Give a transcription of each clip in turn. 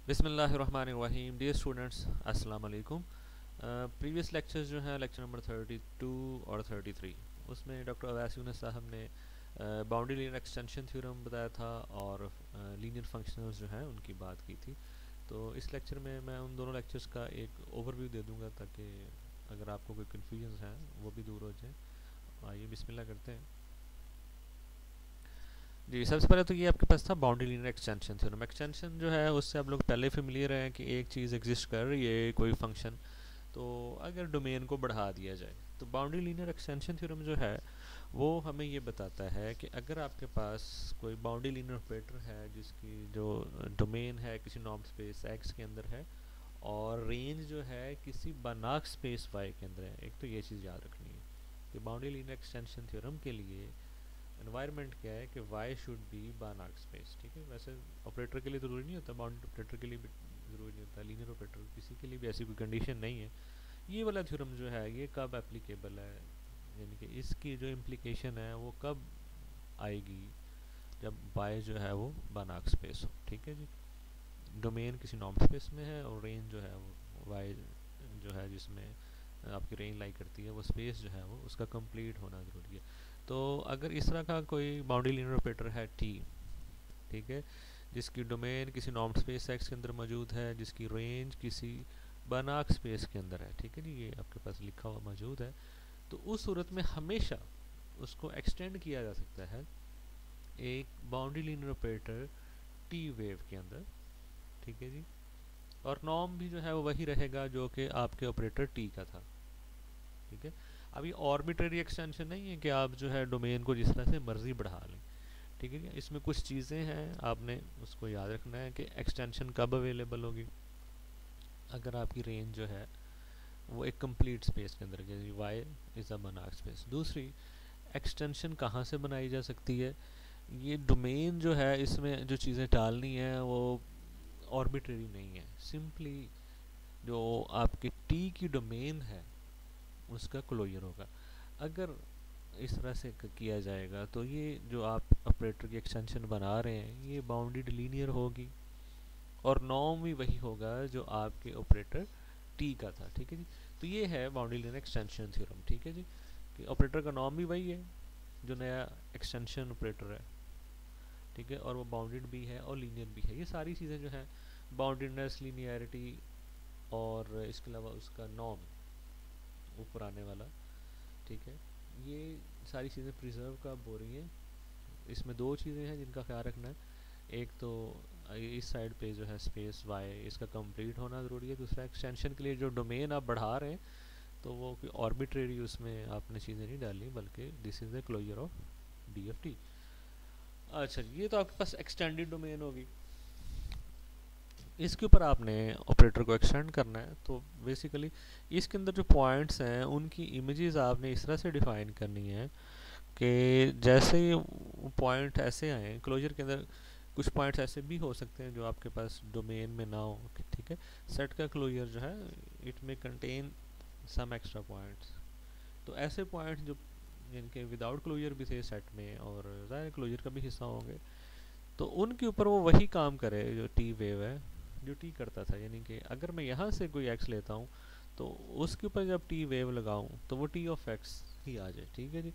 बिस्मिल्लाहिर्रहमानिर्रहीम। Dear students, अस्सलाम वालेकुम। प्रीवियस लेक्चर्स जो हैं, लेक्चर नंबर 32 और 33, उसमें डॉक्टर अवैस यूनुस साहब ने बाउंड्री लीनियर एक्सटेंशन थ्योरम बताया था और लीनियर फंक्शनल्स जो हैं उनकी बात की थी। तो इस लेक्चर में मैं उन दोनों लेक्चर्स का एक ओवरव्यू दे दूंगा ताकि अगर आपको कोई कन्फ्यूजन हैं वो भी दूर हो जाए। आइए बिस्मिल्लाह करते हैं। जी, सबसे पहले तो ये आपके पास था boundary linear extension theorem. Extension जो है उससे आप लोग पहले फेमिलियर हैं कि एक चीज़ एग्जिस्ट कर रही है, कोई फंक्शन, तो अगर डोमेन को बढ़ा दिया जाए तो बाउंड्री लीनियर एक्सटेंशन थ्योरम जो है वो हमें ये बताता है कि अगर आपके पास कोई बाउंड्री लीनियर ऑपरेटर है जिसकी जो डोमेन है किसी नॉर्म स्पेस एक्स के अंदर है और रेंज जो है किसी बनाक स्पेस वाई के अंदर है। एक तो ये चीज़ याद रखनी है कि बाउंड्री लीनियर एक्सटेंशन थ्योरम के लिए एनवायरनमेंट क्या है कि y शुड बी बानाक स्पेस। ठीक है, वैसे ऑपरेटर के लिए तो ज़रूरी नहीं होता, बाउंड्री ऑपरेटर के लिए भी ज़रूरी नहीं होता, लीनियर ऑपरेटर किसी के लिए भी ऐसी कोई कंडीशन नहीं है। ये वाला थ्योरम जो है ये कब एप्लीकेबल है, यानी कि इसकी जो इम्प्लीकेशन है वो कब आएगी, जब y जो है वो बानाक स्पेस हो। ठीक है जी, डोमेन किसी नॉर्म स्पेस में है और रेंज जो है वो y जो है जिसमें आपकी रेंज लाई करती है वो स्पेस जो है वो उसका कंप्लीट होना ज़रूरी है। तो अगर इस तरह का कोई बाउंड्री लीनियर ऑपरेटर है t, ठीक है, जिसकी डोमेन किसी नॉर्म स्पेस x के अंदर मौजूद है, जिसकी रेंज किसी बनाक स्पेस के अंदर है, ठीक है जी, ये आपके पास लिखा हुआ मौजूद है, तो उस सूरत में हमेशा उसको एक्सटेंड किया जा सकता है एक boundary linear operator t wave के अंदर। ठीक है जी, और नॉर्म भी जो है वो वही रहेगा जो कि आपके ऑपरेटर t का था। ठीक है, अब ये आर्बिट्रेरी एक्सटेंशन नहीं है कि आप जो है डोमेन को जिस तरह से मर्जी बढ़ा लें। ठीक है, इसमें कुछ चीज़ें हैं आपने उसको याद रखना है कि एक्सटेंशन कब अवेलेबल होगी, अगर आपकी रेंज जो है वो एक कंप्लीट स्पेस के अंदर, जैसे वाई इज़ अ बनाक स्पेस। दूसरी, एक्सटेंशन कहाँ से बनाई जा सकती है, ये डोमेन जो है इसमें जो चीज़ें डालनी है वो आर्बिट्रेरी नहीं है, सिंपली जो आपके टी की डोमेन है उसका क्लोजर होगा। अगर इस तरह से किया जाएगा तो ये जो आप ऑपरेटर की एक्सटेंशन बना रहे हैं ये बाउंडेड लीनियर होगी और नॉर्म भी वही होगा जो आपके ऑपरेटर टी का था। ठीक है जी, तो ये है बाउंडेड लीनियर एक्सटेंशन थ्योरम। ठीक है जी, कि ऑपरेटर का नॉर्म भी वही है जो नया एक्सटेंशन ऑपरेटर है। ठीक है, और वो बाउंडेड भी है और लीनियर भी है। ये सारी चीज़ें जो हैं, बाउंडेडनेस, लीनियरिटी और इसके अलावा उसका नॉर्म ऊपर आने वाला, ठीक है, ये सारी चीज़ें प्रिजर्व कब हो रही हैं, इसमें दो चीज़ें हैं जिनका ख्याल रखना है। एक तो इस साइड पे जो है स्पेस वाई इसका कंप्लीट होना ज़रूरी है। दूसरा, एक्सटेंशन के लिए जो डोमेन आप बढ़ा रहे हैं तो वो कोई आर्बिट्रेरी उसमें आपने चीज़ें नहीं डाली, बल्कि this is the closure of DFT. अच्छा, ये तो आपके पास एक्सटेंडेड डोमेन होगी। इसके ऊपर आपने ऑपरेटर को एक्सटेंड करना है, तो बेसिकली इसके अंदर जो पॉइंट्स हैं उनकी इमेजेस आपने इस तरह से डिफाइन करनी है कि जैसे पॉइंट ऐसे आए क्लोजर के अंदर, कुछ पॉइंट्स ऐसे भी हो सकते हैं जो आपके पास डोमेन में ना हो। ठीक है, सेट का क्लोजर जो है इट में कंटेन सम एक्स्ट्रा पॉइंट्स, तो ऐसे पॉइंट्स जो जिनके विदाउट क्लोजर भी थे सेट में और ज़ाहिर क्लोजर का भी हिस्सा होंगे, तो उनके ऊपर वो वही काम करे जो टी वेव है जो टी करता था। यानी कि अगर मैं यहाँ से कोई एक्स लेता हूँ तो उसके ऊपर जब टी वेव लगाऊँ तो वो टी ऑफ एक्स ही आ जाए। ठीक है जी,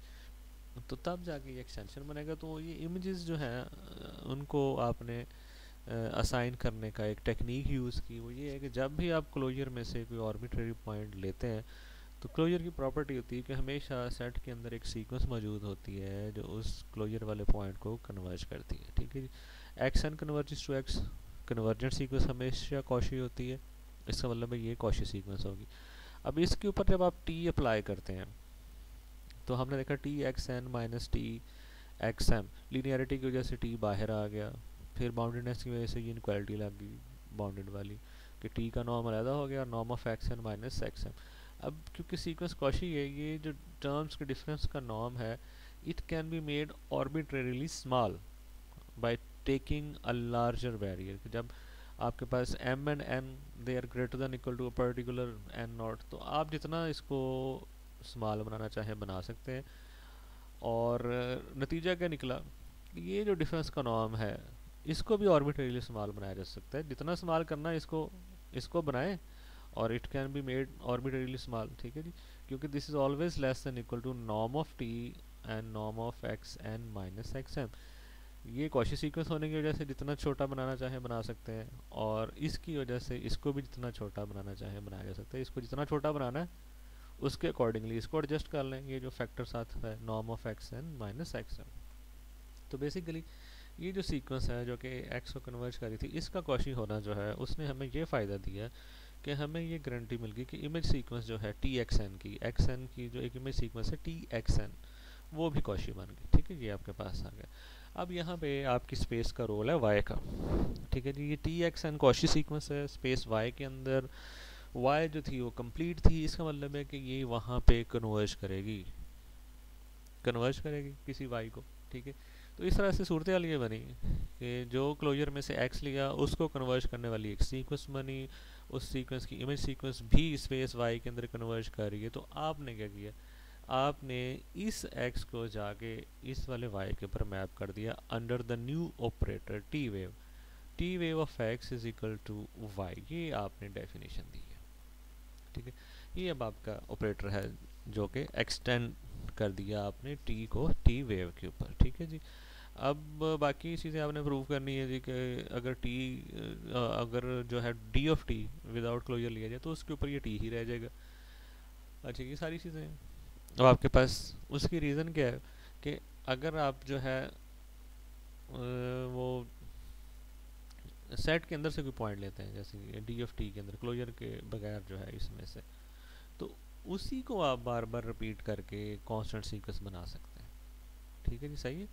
तो तब जाके ये एक्सटेंशन बनेगा। तो ये इमेजेस जो हैं उनको आपने असाइन करने का एक टेक्निक यूज़ की, वो ये है कि जब भी आप क्लोजर में से कोई आर्बिट्रेरी पॉइंट लेते हैं तो क्लोजर की प्रॉपर्टी होती है कि हमेशा सेट के अंदर एक सीक्वेंस मौजूद होती है जो उस क्लोजर वाले पॉइंट को कन्वर्ज करती है। ठीक है जी, X N converges to X, convergent sequence हमेशा कॉशी होती है, इसका मतलब है ये कॉशी सीक्वेंस होगी। अब इसके ऊपर जब आप टी अप्लाई करते हैं तो हमने देखा T x n minus T x m, linearity की वजह से टी बाहर आ गया, फिर बाउंडेडनेस की वजह से ये इनक्वालिटी लग गई बाउंडेड वाली कि टी का नॉर्म अलहदा हो गया और norm of x n minus x m. अब क्योंकि सीक्वेंस कॉशी है, ये जो टर्म्स के डिफरेंस का नॉर्म है it can be made arbitrarily small by taking a larger barrier. जब आपके पास m and n they are greater than equal to a particular n naught, तो आप जितना इसको स्मॉल बनाना चाहें बना सकते हैं। और नतीजा क्या निकला, ये जो डिफरेंस का नॉर्म है इसको भी ऑर्बिटरीली स्मॉल बनाया जा सकता है, जितना स्मॉल करना है इसको इसको बनाए, और it can be made arbitrarily small, ठीक है जी, क्योंकि this is always less than equal to norm of T and norm of x n minus x m. ये कॉची सीक्वेंस होने की वजह से जितना छोटा बनाना चाहे बना सकते हैं, और इसकी वजह से इसको भी जितना छोटा बनाना चाहे बनाया जा सकता है। इसको जितना छोटा बनाना है उसके अकॉर्डिंगली इसको एडजस्ट कर लें, ये जो फैक्टर साथ है norm of x n minus x m. तो बेसिकली ये जो सीक्वेंस है जो कि एक्स को कन्वर्ज करी थी, इसका कॉशी होना जो है उसने हमें ये फ़ायदा दिया कि हमें ये गारंटी मिल गई कि इमेज सीक्वेंस जो है टी एक्स एन की जो एक इमेज सीक्वेंस है टी एक्स एन, वो भी कॉशी बन गई, ठीक है, ये आपके पास आ गया। अब यहाँ पे आपकी स्पेस का रोल है वाई का, ठीक है जी, ये T x n Cauchy sequence है, स्पेस वाई के अंदर वाई जो थी वो कंप्लीट थी, इसका मतलब है कि ये वहाँ पे कन्वर्ज करेगी किसी वाई को, ठीक है। तो इस तरह से सूरत हाल ये बनी कि जो क्लोजर में से एक्स लिया उसको कन्वर्ज करने वाली एक सीक्वेंस बनी, उस सीक्वेंस की इमेज सीक्वेंस भी स्पेस वाई के अंदर कन्वर्ज कर रही है। तो आपने क्या किया, आपने इस एक्स को जाके इस वाले वाई के ऊपर मैप कर दिया under the new operator T wave of x is equal to y, ये आपने डेफिनेशन दी है, ठीक है। ये अब आपका ऑपरेटर है जो कि एक्सटेंड कर दिया आपने टी को टी वेव के ऊपर, ठीक है जी। अब बाकी चीज़ें आपने प्रूव करनी है जी कि अगर टी अगर जो है D of T without closure लिया जाए तो उसके ऊपर ये टी ही रह जाएगा। अच्छा, ये सारी चीज़ें हैं। अब आपके पास उसकी रीज़न क्या है कि अगर आप जो है वो सेट के अंदर से कोई पॉइंट लेते हैं, जैसे डी ऑफ टी के अंदर क्लोजर के बगैर जो है इसमें से, तो उसी को आप बार बार रिपीट करके कांस्टेंट सीक्वेंस बना सकते हैं, ठीक है जी, सही है,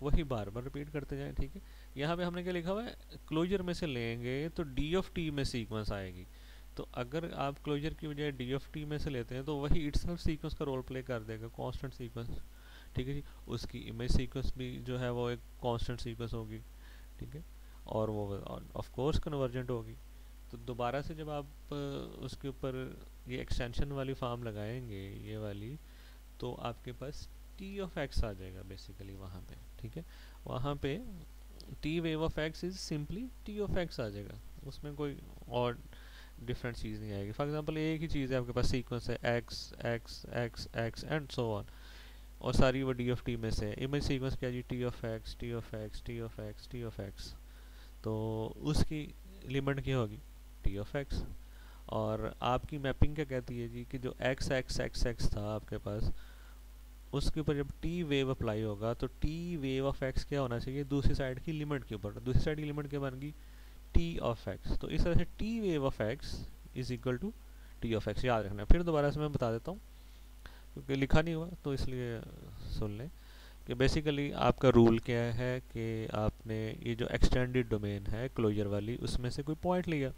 वही बार बार रिपीट करते जाएं, ठीक है। यहाँ पे हमने क्या लिखा हुआ है, क्लोजर में से लेंगे तो डी ऑफ टी में सीक्वेंस आएगी, तो अगर आप क्लोजर की बजाय डी ऑफ टी में से लेते हैं तो वही इटसेल्फ सीक्वेंस का रोल प्ले कर देगा, कांस्टेंट सीक्वेंस, ठीक है जी। उसकी इमेज सीक्वेंस भी जो है वो एक कांस्टेंट सीक्वेंस होगी, ठीक है, और वो ऑफ कोर्स कन्वर्जेंट होगी। तो दोबारा से जब आप उसके ऊपर ये एक्सटेंशन वाली फॉर्म लगाएंगे ये वाली, तो आपके पास टी ऑफ एक्स आ जाएगा बेसिकली वहाँ पे, ठीक है। वहाँ पे T wave of x is simply T of x आ जाएगा, उसमें कोई और डिफरेंट चीज़ नहीं आएगी। फॉर एग्जांपल एक ही चीज़ है, आपके पास सीक्वेंस है x x x x and so on, और सारी वो डी ऑफ टी में से इमेज सीक्वेंस क्या जी, T of x T of x T of x T of x, तो उसकी लिमिट क्या होगी, टी ऑफ एक्स। और आपकी मैपिंग क्या कहती है जी कि जो एक्स एक्स एक्स एक्स था आपके पास, उसके ऊपर जब टी वेव अप्लाई होगा तो टी वेव ऑफ एक्स क्या होना चाहिए, दूसरी साइड की लिमिट के ऊपर, दूसरी साइड की लिमिट क्या बन गई, टी ऑफ एक्स। तो इस तरह से T wave of x is equal to T of x, याद रखना। फिर दोबारा से मैं बता देता हूँ क्योंकि लिखा नहीं हुआ, तो इसलिए सुन लें कि बेसिकली आपका रूल क्या है कि आपने ये जो एक्सटेंडेड डोमेन है क्लोजर वाली, उसमें से कोई पॉइंट लिया।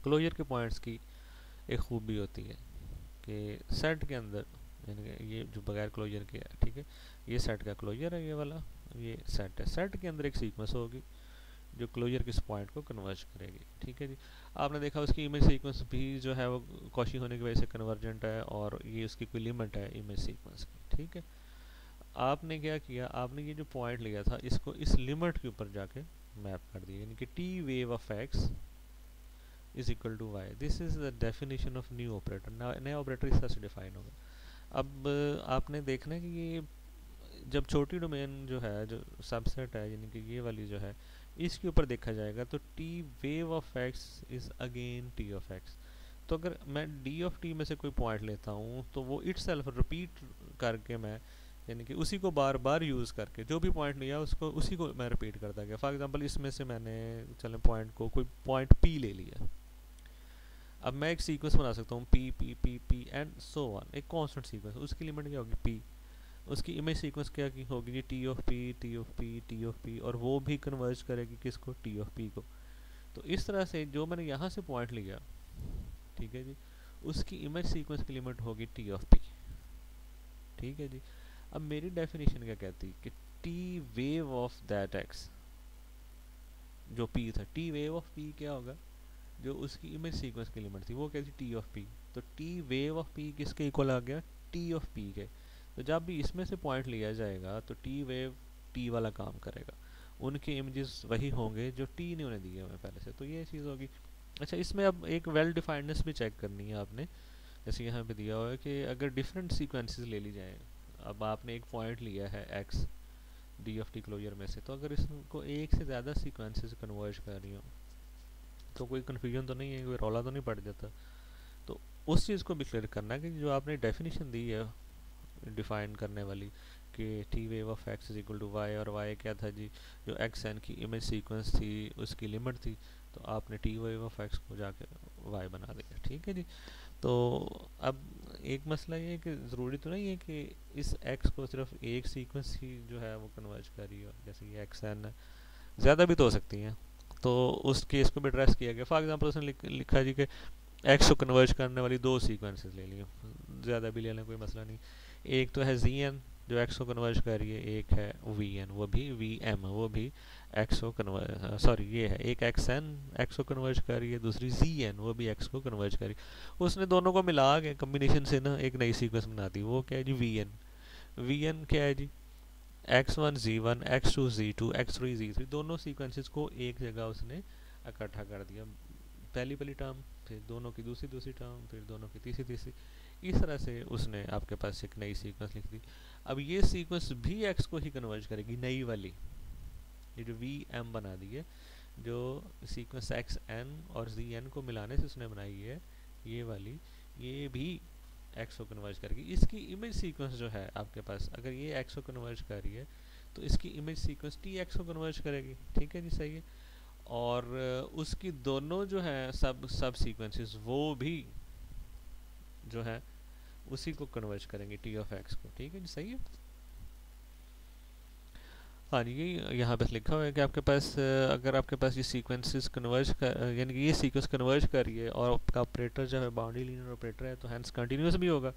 क्लोजर के पॉइंट्स की एक खूबी होती है कि सेट के अंदर, यानी कि ये जो बगैर क्लोजर के है, ठीक है, ये सेट का क्लोजर है, ये वाला ये सेट है, सेट के अंदर एक सीक्वेंस होगी जो क्लोजर के इस पॉइंट को कन्वर्ज करेगी, ठीक है जी। आपने देखा उसकी इमेज सीक्वेंस भी जो है वो कॉशी होने की वजह से कन्वर्जेंट है, और ये उसकी कोई लिमिट है इमेज सीक्वेंस की, ठीक है। आपने क्या किया, आपने ये जो पॉइंट लिया था इसको इस लिमिट के ऊपर जाके मैप कर दिया, यानी कि T wave of x is equal to y. This is the definition of new operator, नया ऑपरेटर इस तरह से डिफाइन होगा। अब आपने देखना है कि ये जब छोटी डोमेन जो है, जो सबसेट है, यानी कि ये वाली जो है, इसके ऊपर देखा जाएगा तो T wave of x is again T of x. तो अगर मैं डी ऑफ टी में से कोई पॉइंट लेता हूँ तो वो इट सेल्फ रिपीट करके मैं, यानी कि उसी को बार बार यूज़ करके जो भी पॉइंट लिया उसको उसी को मैं रिपीट करता गया। फॉर एग्जांपल इसमें से मैंने चलें पॉइंट को कोई पॉइंट पी ले लिया, अब मैं एक सीक्वेंस बना सकता हूँ p p p p and so on, एक कांस्टेंट सीक्वेंस, उसकी लिमिट क्या होगी पी, उसकी इमेज सीक्वेंस क्या की होगी जी, T of p T of p T of p, और वो भी कन्वर्ज करेगी किसको, टी ऑफ पी को। तो इस तरह से जो मैंने यहाँ से पॉइंट लिया, ठीक है जी, उसकी इमेज सीक्वेंस की लिमिट होगी टी ऑफ पी, ठीक है जी। अब मेरी डेफिनेशन क्या कहती है कि T wave of that x जो पी था, टी वेव ऑफ पी क्या होगा, जो उसकी इमेज सीक्वेंस की लिमिट थी वो क्या थी, टी ऑफ पी। तो टी वेव ऑफ पी किसके इक्वल आ गया, टी ऑफ पी के। तो जब भी इसमें से पॉइंट लिया जाएगा तो टी वेव टी वाला काम करेगा, उनके इमेजेस वही होंगे जो टी ने उन्हें दिए हुए पहले से। तो ये चीज़ होगी। अच्छा, इसमें अब एक वेल डिफाइंडनेस भी चेक करनी है आपने। जैसे यहाँ पे दिया हुआ है कि अगर डिफरेंट सीक्वेंसेस ले ली जाए, अब आपने एक पॉइंट लिया है x D of T closure में से, तो अगर इसको एक से ज़्यादा सीक्वेंसेस कन्वर्ज कर रही हो तो कोई कन्फ्यूजन तो नहीं है, कोई रौला तो नहीं पड़ जाता। तो उस चीज़ को भी क्लियर करना है कि जो आपने डेफिनेशन दी है डिफाइन करने वाली कि T wave of x is equal to y, और वाई क्या था जी, जो एक्स एन की इमेज सीक्वेंस थी उसकी लिमिट थी, तो आपने टी वेव ऑफ एक्स को जाके वाई बना दिया। ठीक है जी। तो अब एक मसला ये है कि ज़रूरी तो नहीं है कि इस एक्स को सिर्फ एक सीक्वेंस ही जो है वो कन्वर्ज कर रही हो, जैसे ये एक्स एन है, ज़्यादा भी तो हो सकती हैं। तो उस केस को भी एड्रेस किया गया। फॉर एग्जांपल उसने लिखा जी कि एक्स को कन्वर्ज करने वाली दो सीक्वेंसेस ले लिए, ज़्यादा भी ले लें कोई मसला नहीं। एक तो है जी एन जो एक्स को कन्वर्ज कर रही है, एक है वी एन वो भी वी एम वो भी एक्स को कन्वर्ज, सॉरी ये है एक एक्स एन एक्स को कन्वर्ज कर रही है, दूसरी जी एन वो भी एक्स को कन्वर्ज कर रही है। उसने दोनों को मिला के कम्बिनेशन से ना एक नई सीक्वेंस बना दी। वो क्या है जी, वी एन। वी एन क्या है जी, x1 z1 x2 z2 x3 z3, दोनों सीक्वेंसेस को एक जगह उसने इकट्ठा कर दिया। पहली पहली टर्म, फिर दोनों की दूसरी दूसरी टर्म, फिर दोनों की तीसरी तीसरी, इस तरह से उसने आपके पास एक नई सीक्वेंस लिख दी। अब ये सीक्वेंस भी x को ही कन्वर्ज करेगी, नई वाली ये जो वी एम बना दी है, जो सीक्वेंस एक्स एन और जी एन को मिलाने से उसने बनाई है ये वाली, ये भी एक्स को कन्वर्ज करेगी। इसकी इमेज सीक्वेंस जो है आपके पास, अगर ये एक्स को कन्वर्ज कर रही है तो इसकी इमेज सीक्वेंस टी एक्स को कन्वर्ज करेगी। ठीक है जी, सही है। और उसकी दोनों जो है सब सब सीक्वेंसेस वो भी जो है उसी को कन्वर्ज करेंगे, टी ऑफ एक्स को। ठीक है जी, सही है। हाँ जी, ये यहाँ पे लिखा हुआ है कि आपके पास अगर आपके पास ये सीक्वेंसेस कन्वर्ज कर, यानी कि ये सीक्वेंस कन्वर्ज कर रही है और आपका ऑपरेटर जो है बाउंड्री लीनियर ऑपरेटर है, तो हैंस कंटिन्यूस भी होगा।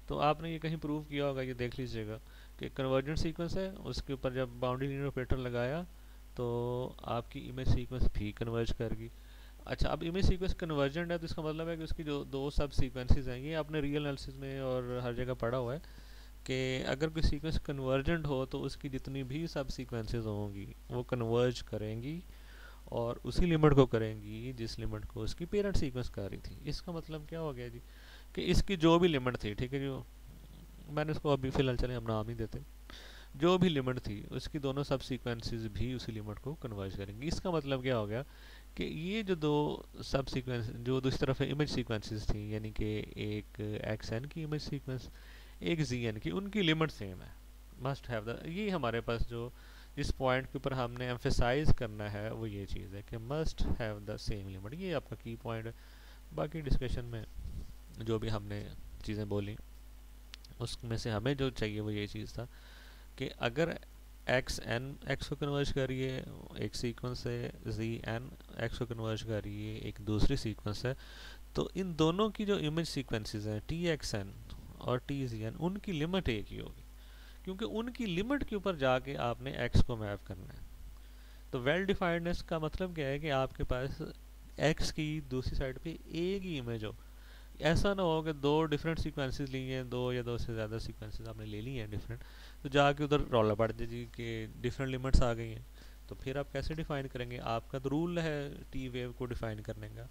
तो आपने ये कहीं प्रूव किया होगा, ये देख लीजिएगा कि कन्वर्जेंट सीक्वेंस है, उसके ऊपर जब बाउंड्री लीनियर ऑपरेटर लगाया तो आपकी इमेज सीक्वेंस भी कन्वर्ज करेगी। अच्छा, अब इमेज सीक्वेंस कन्वर्जेंट है तो इसका मतलब है कि उसकी जो दो सब सीक्वेंसेस हैं, ये आपने रियल एनालिसिस में और हर जगह पढ़ा हुआ है कि अगर कोई सीक्वेंस कन्वर्जेंट हो तो उसकी जितनी भी सब सीक्वेंसेस होंगी वो कन्वर्ज करेंगी और उसी लिमिट को करेंगी जिस लिमिट को उसकी पेरेंट सीक्वेंस कर रही थी। इसका मतलब क्या हो गया जी कि इसकी जो भी लिमिट थी, ठीक है, जो मैंने इसको अभी फिलहाल चले हम नाम ही देते, जो भी लिमिट थी उसकी दोनों सब सीक्वेंसेस भी उसी लिमिट को कन्वर्ज करेंगी। इसका मतलब क्या हो गया कि ये जो दो सब सीक्वेंस जो दूसरी तरफ इमेज सीक्वेंसेस थी, यानी कि एक एक्स एन की इमेज सीक्वेंस एक जी एन की, उनकी लिमिट सेम है। मस्ट हैव द, ये हमारे पास जो जिस पॉइंट के ऊपर हमने एम्फेसाइज करना है वो ये चीज़ है कि must have the same limit. ये आपका की पॉइंट है। बाकी डिस्कशन में जो भी हमने चीज़ें बोली उसमें से हमें जो चाहिए वो ये चीज़ था कि अगर एक्स एन एक्स को कन्वर्ज करिए एक सीक्वेंस है, जी एन एक्स को कन्वर्ज करिए एक दूसरी सीक्वेंस है, तो इन दोनों की जो इमेज सीक्वेंसेस हैं टी एक्स एन और टी जी एन, उनकी लिमिट एक ही होगी, क्योंकि उनकी लिमिट के ऊपर जाके आपने एक्स को मैप करना है। तो वेल डिफाइंडनेस का मतलब क्या है कि आपके पास एक्स की दूसरी साइड पे एक ही इमेज हो। ऐसा ना हो कि दो डिफरेंट सीक्वेंसेस ली हैं, दो या दो से ज़्यादा सीक्वेंसेस आपने ले ली हैं डिफरेंट, तो जाके उधर रौला पड़ जाए जी कि डिफरेंट लिमिट्स आ गई हैं। तो फिर आप कैसे डिफाइन करेंगे? आपका तो रूल है टी वेव को डिफाइन करने का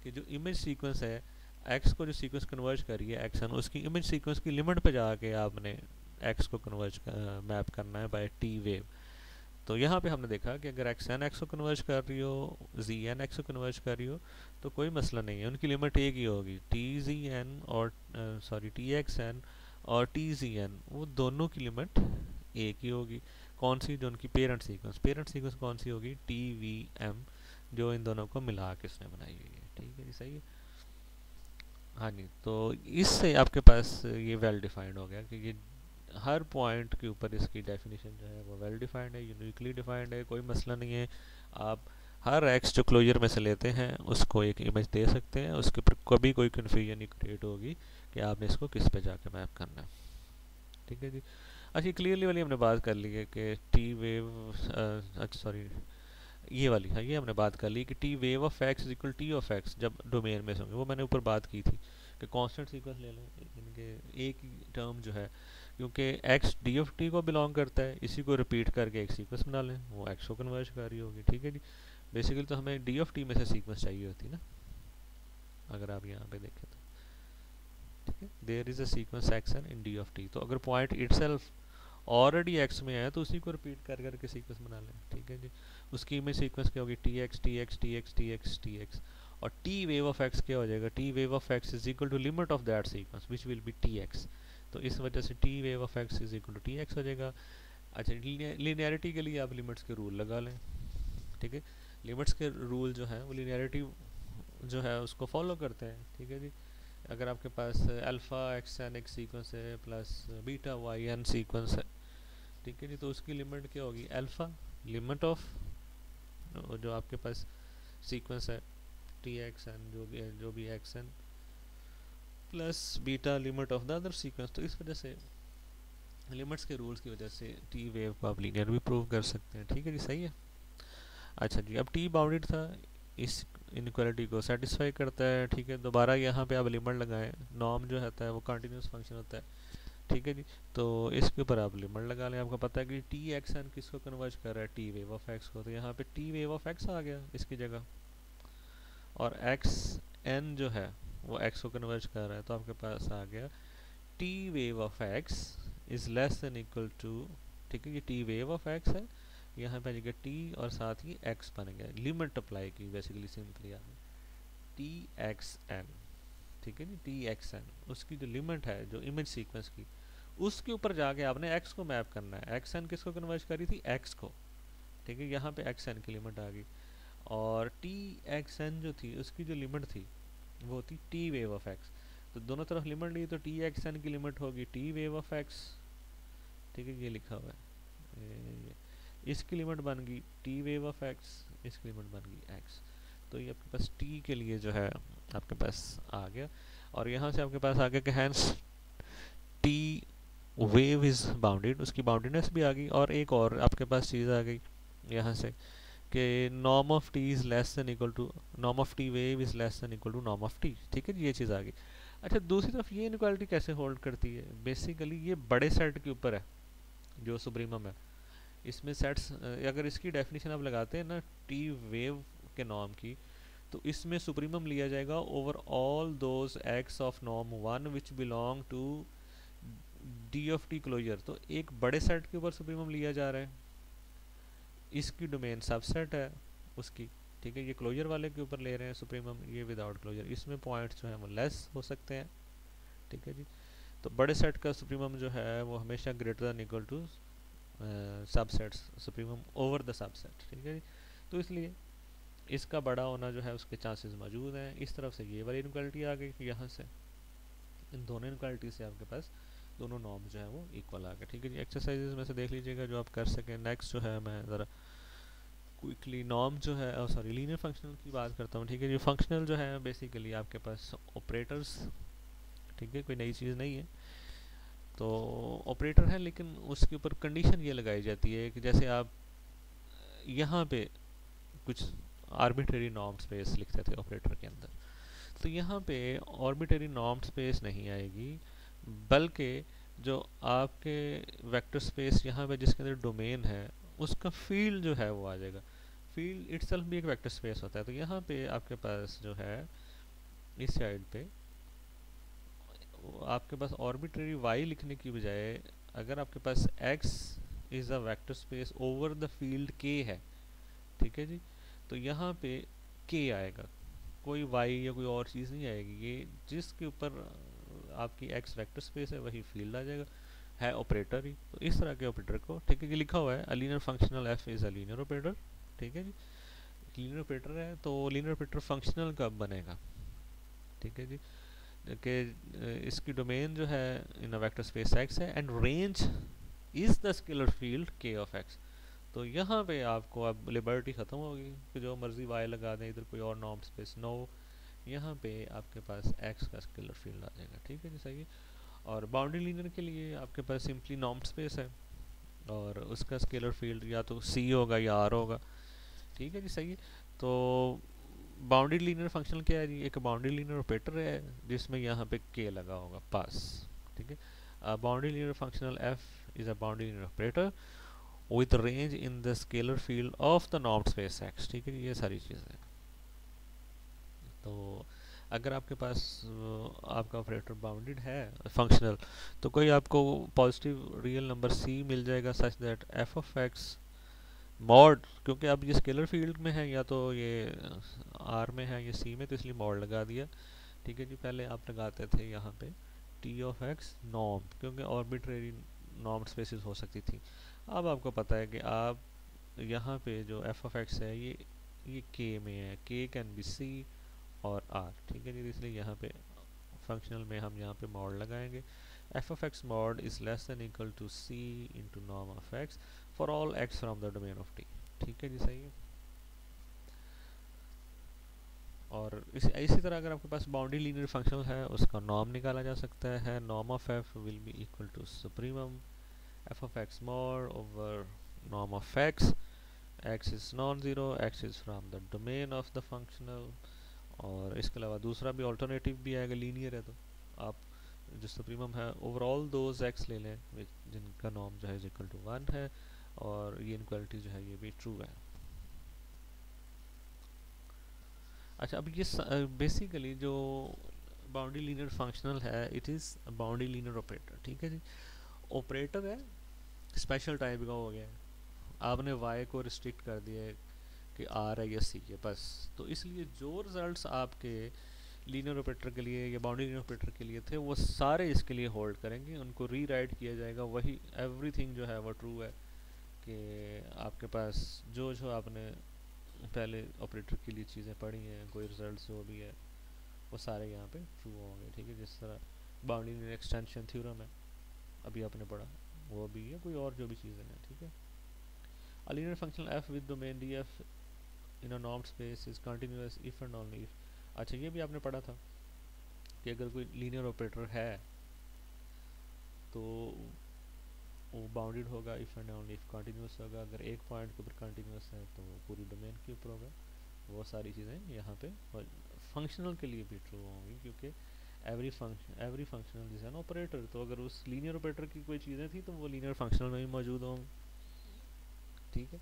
कि जो इमेज सीक्वेंस है एक्स को जो सीक्वेंस कन्वर्ज करी है एक्स एन, उसकी इमेज सीक्वेंस की लिमिट पे जाके आपने एक्स को कन्वर्ज मैप करना है बाय टी वेव। तो यहाँ पे हमने देखा कि अगर एक्स एन एक्स को कन्वर्ज कर रही हो, जी एन एक्स को कन्वर्ज कर रही हो, तो कोई मसला नहीं है, उनकी लिमिट एक ही होगी, टी जी एन और सॉरी टी एक्स एन और टी जी एन, वो दोनों की लिमिट एक ही होगी। कौन सी? जो उनकी पेरेंट सीक्वेंस कौन सी होगी? टी वी एम, जो इन दोनों को मिला के इसने बनाई हुई है। ठीक है जी, सही है। हाँ जी, तो इससे आपके पास ये वेल डिफाइंड हो गया कि ये हर पॉइंट के ऊपर इसकी डेफिनेशन जो है वो वेल डिफाइंड है, यूनिकली डिफाइंड है, कोई मसला नहीं है। आप हर एक्स जो क्लोजर में से लेते हैं उसको एक इमेज दे सकते हैं, उसके ऊपर कभी कोई कन्फ्यूजन नहीं क्रिएट होगी कि आपने इसको किस पे जाके मैप करना है। ठीक है जी। अच्छा, क्लियरली वाली हमने बात कर ली है कि टी वेव, अच्छा सॉरी ये वाली, हाँ ये हमने बात कर ली कि T wave of x is equal T of x जब डोमेन में से होंगे, वो मैंने ऊपर बात की थी कि कांस्टेंट सीक्वेंस ले लें, इनके एक ही टर्म जो है क्योंकि एक्स डी ऑफ टी को बिलोंग करता है, इसी को रिपीट करके एक सीक्वेंस बना लें, वो एक्स को कन्वर्ज कर रही होगी। ठीक है जी, बेसिकली तो हमें डी ऑफ टी में से सीक्वेंस चाहिए होती है ना, अगर आप यहाँ पे देखें तो। ठीक है, there is a sequence x n in D of T, तो अगर पॉइंट इटसेल्फ ऑलरेडी एक्स में है तो उसी को रिपीट कर करके सीक्वेंस बना लें। ठीक है जी, उसकी इमेज सीक्वेंस क्या होगी, T x T x T x T x T x, और टी वेव ऑफ एक्स क्या हो जाएगा, T wave of x is equal to limit of that sequence which will be T x. तो इस वजह से T wave of x is equal to T x हो जाएगा। अच्छा, लीनियरिटी के लिए आप लिमिट्स के रूल लगा लें। ठीक है, लिमिट्स के रूल जो है वो लीनियरिटी जो है उसको फॉलो करते हैं। ठीक है जी, अगर आपके पास अल्फ़ा एक्स एन एक सीक्वेंस है plus beta y n sequence है, ठीक है जी, तो उसकी लिमिट क्या होगी, अल्फ़ा लिमिट ऑफ जो आपके पास सीक्वेंस है टी एक्स एन जो भी x n plus beta limit of the other sequence. तो इस वजह से लिमिट्स के रूल्स की वजह से टी वेव को आप लीनियर भी प्रूव कर सकते हैं। ठीक है जी, सही है। अच्छा जी, अब टी बाउंडेड था, इस इनक्वालिटी को सेटिस्फाई करता है। ठीक है, दोबारा यहाँ पे आप लिमिट लगाएं, नॉर्म जो होता है वो कंटिन्यूस फंक्शन होता है। ठीक है जी, तो इसके ऊपर आप लिमिट लगा लें। आपको पता है कि टी एक्स एन किसको कन्वर्ज कर रहा है, टी वेव ऑफ एक्स को, तो यहाँ पे टी वेव ऑफ एक्स आ गया इसकी जगह, और एक्स एन जो है वो एक्स को कन्वर्ज कर रहा है, तो आपके पास आ गया T wave of x is less than equal to, ठीक है, ये टी वेव ऑफ एक्स है, यहाँ पे आ जाएगा टी और साथ ही एक्स बन गया, लिमिट अप्लाई की बेसिकली सिंपली आपने टी एक्स एन। ठीक है जी, टी एक्स एन उसकी जो लिमिट है जो इमेज सीक्वेंस की, उसके ऊपर जाके आपने एक्स को मैप करना है। एक्स एन किसको कन्वर्ज करी थी, एक्स को। ठीक है, यहाँ पे एक्स एन की लिमिट आ गई, और टी एक्स एन जो थी उसकी जो लिमिट थी वो थी टी वेव ऑफ एक्स। तो दोनों तरफ लिमिट ली तो टी एक्स एन की लिमिट होगी टी वेव ऑफ एक्स। ठीक है, ये लिखा हुआ है, ये इसकी लिमिट बन गई टी वेव ऑफ एक्स, इसकी लिमिट बन गई एक्स। तो ये आपके पास टी के लिए जो है आपके पास आ गया, और यहाँ से आपके पास आ गया कि hence T wave is bounded, उसकी बाउंडेडनेस भी आ गई। और एक और आपके पास चीज़ आ गई यहाँ से कि norm of T is less than equal to norm of T wave is less than equal to norm of T. ठीक है, ये चीज़ आ गई। अच्छा, दूसरी तरफ ये इनक्वालिटी कैसे होल्ड करती है, बेसिकली ये बड़े सेट के ऊपर है जो सुप्रीमम है। इसमें सेट्स अगर इसकी डेफिनेशन आप लगाते हैं ना टी वेव के नॉर्म की, तो इसमें सुप्रीमम लिया जाएगा over all those x of norm one which belong to D of T closure. तो एक बड़े सेट के ऊपर सुप्रीमम लिया जा रहा है, इसकी डोमेन सबसेट है उसकी। ठीक है, ये क्लोजर वाले के ऊपर ले रहे हैं सुप्रीमम, ये विदाउट क्लोजर, इसमें पॉइंट्स जो है वो लेस हो सकते हैं। ठीक है जी, तो बड़े सेट का सुप्रीमम जो है वो हमेशा greater than equal to subsets supremum over the subset. ठीक है जी, तो इसलिए इसका बड़ा होना जो है उसके चांसेस मौजूद हैं। इस तरफ से ये वाली इनक्वालिटी आ गई, यहाँ से इन दोनों इनक्वालिटी से आपके पास दोनों नॉर्म जो है वो इक्वल आ गए। ठीक है जी, एक्सरसाइजेस में से देख लीजिएगा जो आप कर सकें। नेक्स्ट जो है मैं ज़रा क्विकली नॉर्म जो है सॉरी लीनियर फंक्शनल की बात करता हूँ। ठीक है जी, फंक्शनल जो है बेसिकली आपके पास ऑपरेटर्स, ठीक है, कोई नई चीज़ नहीं है, तो ऑपरेटर है, लेकिन उसके ऊपर कंडीशन ये लगाई जाती है कि जैसे आप यहाँ पे कुछ आर्बिट्रेरी नॉर्म स्पेस लिखते थे ऑपरेटर के अंदर, तो यहाँ पे आर्बिट्रेरी नॉर्म स्पेस नहीं आएगी, बल्कि जो आपके वेक्टर स्पेस यहाँ पे जिसके अंदर डोमेन है उसका फील्ड जो है वो आ जाएगा। फील्ड इटसेल्फ भी एक वेक्टर स्पेस होता है। तो यहाँ पे आपके पास जो है इस साइड पे आपके पास आर्बिट्रेरी y लिखने की बजाय अगर आपके पास x is a vector space over the field k है, ठीक है जी, तो यहाँ पे k आएगा, कोई y या कोई और चीज़ नहीं आएगी। ये जिसके ऊपर आपकी x वेक्टर स्पेस है वही फील्ड आ जाएगा, है ऑपरेटर ही। तो इस तरह के ऑपरेटर को, ठीक है, ये लिखा हुआ है a linear functional f is a linear operator. ठीक है जी, लीनियर ऑपरेटर है तो लीनियर ऑपरेटर फंक्शनल कब बनेगा, ठीक है जी, कि इसकी डोमेन जो है इन वेक्टर स्पेस x है and range is the scalar field k of x। तो यहाँ पे आपको अब लिबर्टी ख़त्म होगी कि जो मर्जी y लगा दें, इधर कोई और नॉर्म स्पेस नो, यहाँ पे आपके पास x का स्केलर फील्ड आ जाएगा। ठीक है जी, सही है। और बाउंड्री लीनियर के लिए आपके पास सिंपली नॉर्म स्पेस है और उसका स्केलर फील्ड या तो c होगा या r होगा। ठीक है जी, सही है। तो बाउंड्री लीनियर फंक्शन क्या है जी, एक बाउंड्री लीनियर ऑपरेटर है जिसमें यहाँ पे k लगा होगा पास। ठीक है, A boundary linear functional f is a boundary linear operator with range in the scalar field of the normed space x। ठीक है, ये सारी चीज़ें। तो अगर आपके पास आपका ऑपरेटर बाउंडेड है फंक्शनल, तो कोई आपको पॉजिटिव रियल नंबर c मिल जाएगा such that f of x mod, क्योंकि अब ये स्केलर फील्ड में है या तो ये r में है या c में, तो इसलिए मॉड लगा दिया। ठीक है जी, पहले आप लगाते थे यहाँ पे t ऑफ x नॉर्म, क्योंकि ऑर्बिट्रेरी नॉर्म स्पेसिस हो सकती थी। अब आपको पता है कि आप यहाँ पे जो f ऑफ x है ये k में है, k कैन बी c और r। ठीक है जी, इसलिए यहाँ पे फंक्शनल में हम यहाँ पे मॉड लगाएंगे। f of x mod is less than equal to c into norm of x for all x from the domain of t। ठीक है जी, सही है। और इसी तरह अगर आपके पास बाउंड्री लीनियर फंक्शन है, उसका नॉर्म निकाला जा सकता है। Norm of f will be equal to supremum f of x mod over norm of x। x is non-zero, x is from the domain of the functional। और इसके अलावा दूसरा भी ऑल्टरनेटिव भी आएगा, लीनियर है तो आप जो सुप्रीमम है ओवरऑल दोज एक्स ले लें जिनका नॉर्म जो है इक्वल टू 1 है, और ये इनक्वालिटी जो है ये भी ट्रू है। अच्छा, अब ये बेसिकली जो बाउंड्री लीनियर फंक्शनल है, it is boundary linear operator. ठीक है जी, ऑपरेटर है, स्पेशल टाइप का हो गया है। आपने y को रिस्ट्रिक्ट कर दिया है कि r है या c है बस, तो इसलिए जो रिजल्ट्स आपके लीनियर ऑपरेटर के लिए या बाउंड्री लीनियर ऑपरेटर के लिए थे वो सारे इसके लिए होल्ड करेंगे, उनको रीराइट किया जाएगा। वही एवरीथिंग जो है वो ट्रू है कि आपके पास जो जो आपने पहले ऑपरेटर के लिए चीज़ें पढ़ी हैं, कोई रिजल्ट जो भी है वो सारे यहाँ पे ट्रू होंगे। ठीक है, जिस तरह बाउंड्री लीनियर एक्सटेंशन थ्योरम है अभी आपने पढ़ा, वो भी है, कोई और जो भी चीज़ें हैं। ठीक है, a linear functional f with domain df in a normed space is continuous if and only if। अच्छा, ये भी आपने पढ़ा था कि अगर कोई लीनियर ऑपरेटर है तो वो बाउंडेड होगा, if and only if continuous होगा। अगर एक पॉइंट के ऊपर कंटिन्यूस है तो वो पूरी डोमेन के ऊपर होगा। वो सारी चीज़ें यहाँ पे फंक्शनल के लिए भी ट्रू होंगी, क्योंकि every functional is an operator. तो अगर उस लीनियर ऑपरेटर की कोई चीज़ें थी तो वो लीनियर फंक्शनल में भी मौजूद होंगी। ठीक है,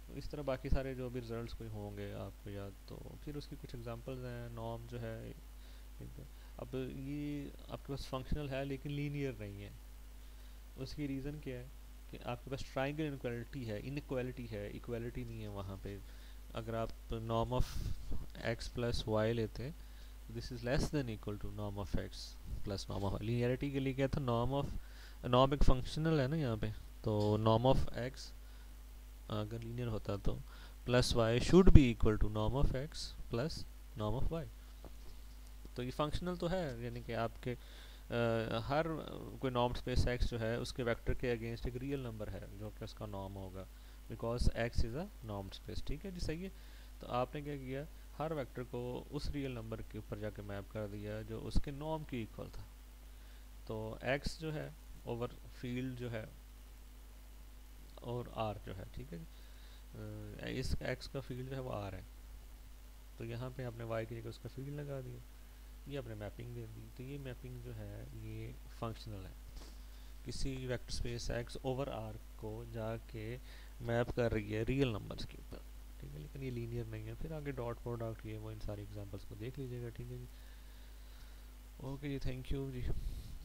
तो इस तरह बाकी सारे जो भी रिजल्ट्स कोई होंगे आपको याद, तो फिर उसकी कुछ एग्जांपल्स हैं। नॉर्म जो है, अब ये आपके पास फंक्शनल है लेकिन लीनियर नहीं है। उसकी रीज़न क्या है कि आपके पास ट्राइंगल इनइक्वालिटी है, इक्वालिटी नहीं है वहाँ पे। अगर आप norm of x plus y लेते हैं, this is less than equal to norm of x plus norm of. Linearity के लिए क्या था, नॉर्म एक फंक्शनल है ना यहाँ पे, तो नॉर्म ऑफ एक्स अगर लीनियर होता तो plus y should be equal to norm of x plus norm of y. तो ये फंक्शनल तो है, यानी कि आपके हर कोई नॉर्म स्पेस एक्स जो है उसके वेक्टर के अगेंस्ट एक रियल नंबर है जो कि उसका नॉर्म होगा, because x is a norm space. ठीक है जी, सही है। तो आपने क्या किया, हर वेक्टर को उस रियल नंबर के ऊपर जाके मैप कर दिया जो उसके नॉर्म की इक्वल था। तो एक्स जो है ओवर फील्ड जो है और आर जो है, ठीक है, इस एक्स का फील्ड जो है वो आर है, तो यहाँ पे आपने वाई की जगह उसका फील्ड लगा दिया, ये आपने मैपिंग दे दी। तो ये मैपिंग जो है ये फंक्शनल है, किसी vector space x over R को जाके मैप कर रही है रियल नंबर्स के ऊपर। ठीक है, लेकिन ये लीनियर नहीं है। फिर आगे डॉट प्रोडक्ट ये वो इन सारे एग्जांपल्स को देख लीजिएगा। ठीक है जी, ओके जी, थैंक यू जी,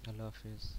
अल्लाह हाफिज़।